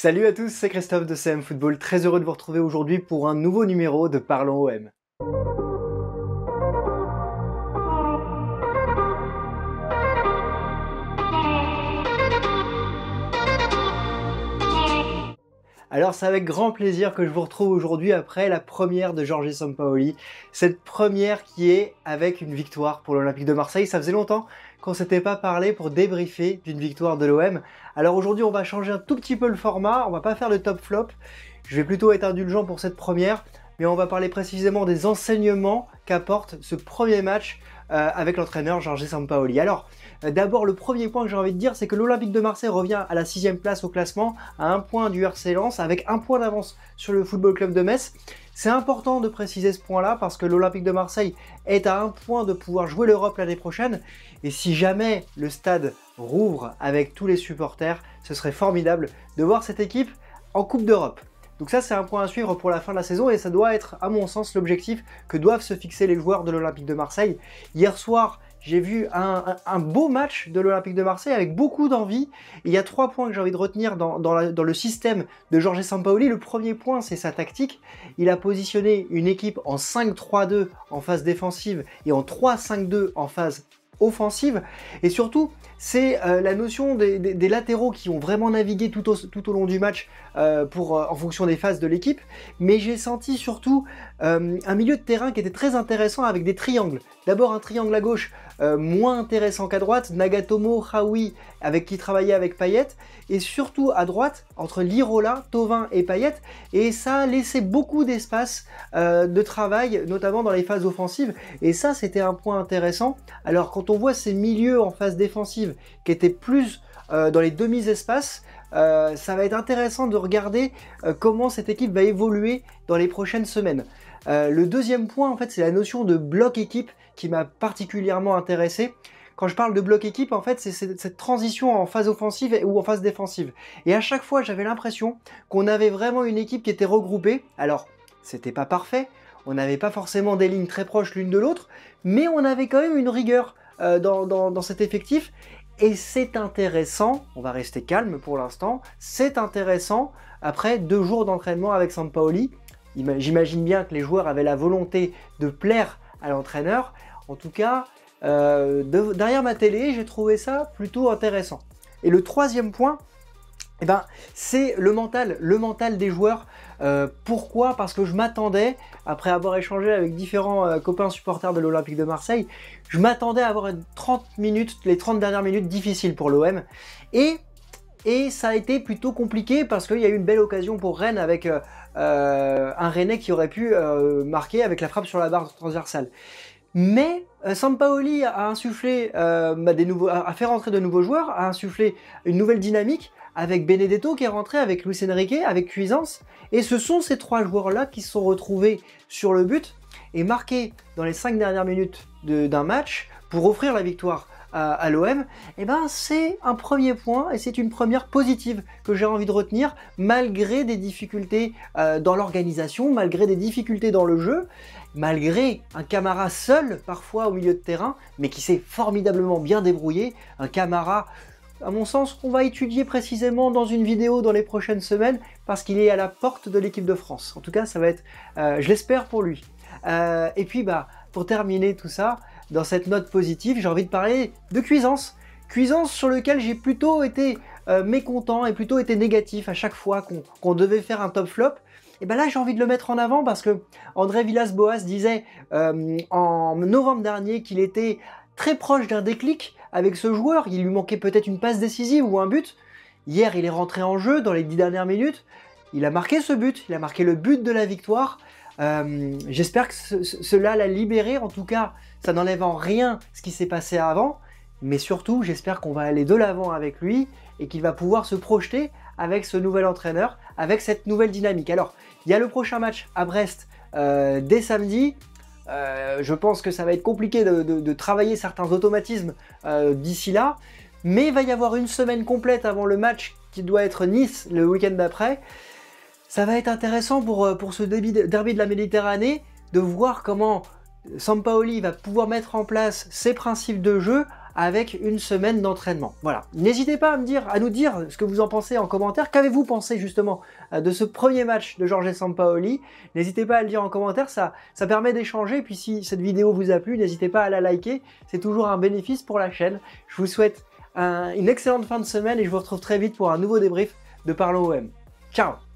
Salut à tous, c'est Christophe de CM Football, très heureux de vous retrouver aujourd'hui pour un nouveau numéro de Parlons OM. Alors c'est avec grand plaisir que je vous retrouve aujourd'hui après la première de Jorge Sampaoli. Cette première qui est avec une victoire pour l'Olympique de Marseille. Ça faisait longtemps qu'on ne s'était pas parlé pour débriefer d'une victoire de l'OM. Alors aujourd'hui on va changer un tout petit peu le format, on va pas faire le top flop. Je vais plutôt être indulgent pour cette première, mais on va parler précisément des enseignements qu'apporte ce premier match avec l'entraîneur Jorge Sampaoli. Alors, d'abord, le premier point que j'ai envie de dire, c'est que l'Olympique de Marseille revient à la 6e place au classement, à 1 point du RC Lens, avec 1 point d'avance sur le Football Club de Metz. C'est important de préciser ce point-là, parce que l'Olympique de Marseille est à 1 point de pouvoir jouer l'Europe l'année prochaine, et si jamais le stade rouvre avec tous les supporters, ce serait formidable de voir cette équipe en Coupe d'Europe. Donc ça, c'est un point à suivre pour la fin de la saison et ça doit être, à mon sens, l'objectif que doivent se fixer les joueurs de l'Olympique de Marseille. Hier soir, j'ai vu un beau match de l'Olympique de Marseille avec beaucoup d'envie. Il y a 3 points que j'ai envie de retenir dans le système de Jorge Sampaoli. Le premier point, c'est sa tactique. Il a positionné une équipe en 5-3-2 en phase défensive et en 3-5-2 en phase offensive, et surtout c'est la notion des latéraux qui ont vraiment navigué tout au long du match en fonction des phases de l'équipe, mais j'ai senti surtout un milieu de terrain qui était très intéressant avec des triangles. D'abord un triangle à gauche moins intéressant qu'à droite, Nagatomo, Haoui avec qui travaillait avec Payet, et surtout à droite entre Lirola, Thauvin et Payet, et ça a laissé beaucoup d'espace de travail, notamment dans les phases offensives, et ça c'était un point intéressant. Alors quand on voit ces milieux en phase défensive qui étaient plus dans les demi-espaces, ça va être intéressant de regarder comment cette équipe va évoluer dans les prochaines semaines. Le deuxième point, en fait, c'est la notion de bloc équipe qui m'a particulièrement intéressé. Quand je parle de bloc équipe, en fait, c'est cette transition en phase offensive ou en phase défensive. Et à chaque fois, j'avais l'impression qu'on avait vraiment une équipe qui était regroupée. Alors, c'était pas parfait, on n'avait pas forcément des lignes très proches l'une de l'autre, mais on avait quand même une rigueur dans cet effectif. Et c'est intéressant, on va rester calme pour l'instant, c'est intéressant après 2 jours d'entraînement avec Sampaoli. J'imagine bien que les joueurs avaient la volonté de plaire à l'entraîneur. En tout cas, derrière ma télé, j'ai trouvé ça plutôt intéressant. Et le troisième point, eh ben, c'est le mental des joueurs. Pourquoi? Parce que je m'attendais, après avoir échangé avec différents copains supporters de l'Olympique de Marseille, je m'attendais à avoir 30 minutes, les 30 dernières minutes difficiles pour l'OM. Et ça a été plutôt compliqué parce qu'il y a eu une belle occasion pour Rennes avec un Rennais qui aurait pu marquer avec la frappe sur la barre transversale. Mais Sampaoli a insufflé, a fait rentrer de nouveaux joueurs, a insufflé une nouvelle dynamique avec Benedetto qui est rentré, avec Luis Enrique, avec Cuisance. Et ce sont ces 3 joueurs-là qui se sont retrouvés sur le but et marqués dans les 5 dernières minutes d'un match pour offrir la victoire à l'OM. Et ben c'est un premier point et c'est une première positive que j'ai envie de retenir malgré des difficultés dans l'organisation, malgré des difficultés dans le jeu, malgré un Camara seul parfois au milieu de terrain, mais qui s'est formidablement bien débrouillé. Un Camara, à mon sens, qu'on va étudier précisément dans une vidéo dans les prochaines semaines parce qu'il est à la porte de l'équipe de France. En tout cas, ça va être, je l'espère pour lui. Et puis, pour terminer tout ça, dans cette note positive, j'ai envie de parler de Cuisance. Cuisance sur lequel j'ai plutôt été mécontent et plutôt été négatif à chaque fois qu'on devait faire un top flop. Et ben là, j'ai envie de le mettre en avant parce que André Villas-Boas disait en novembre dernier qu'il était très proche d'un déclic avec ce joueur. Il lui manquait peut-être une passe décisive ou un but. Hier, il est rentré en jeu dans les 10 dernières minutes. Il a marqué ce but, il a marqué le but de la victoire. J'espère que cela l'a libéré. En tout cas, ça n'enlève en rien ce qui s'est passé avant. Mais surtout, j'espère qu'on va aller de l'avant avec lui et qu'il va pouvoir se projeter avec ce nouvel entraîneur, avec cette nouvelle dynamique. Alors, il y a le prochain match à Brest dès samedi. Je pense que ça va être compliqué de travailler certains automatismes d'ici là. Mais il va y avoir une semaine complète avant le match qui doit être Nice le week-end d'après. Ça va être intéressant pour ce derby de la Méditerranée de voir comment Sampaoli va pouvoir mettre en place ses principes de jeu avec une semaine d'entraînement. Voilà. N'hésitez pas à nous dire ce que vous en pensez en commentaire. Qu'avez-vous pensé justement de ce premier match de Jorge Sampaoli? N'hésitez pas à le dire en commentaire, ça permet d'échanger. Puis si cette vidéo vous a plu, n'hésitez pas à la liker. C'est toujours un bénéfice pour la chaîne. Je vous souhaite une excellente fin de semaine et je vous retrouve très vite pour un nouveau débrief de Parlons OM. Ciao!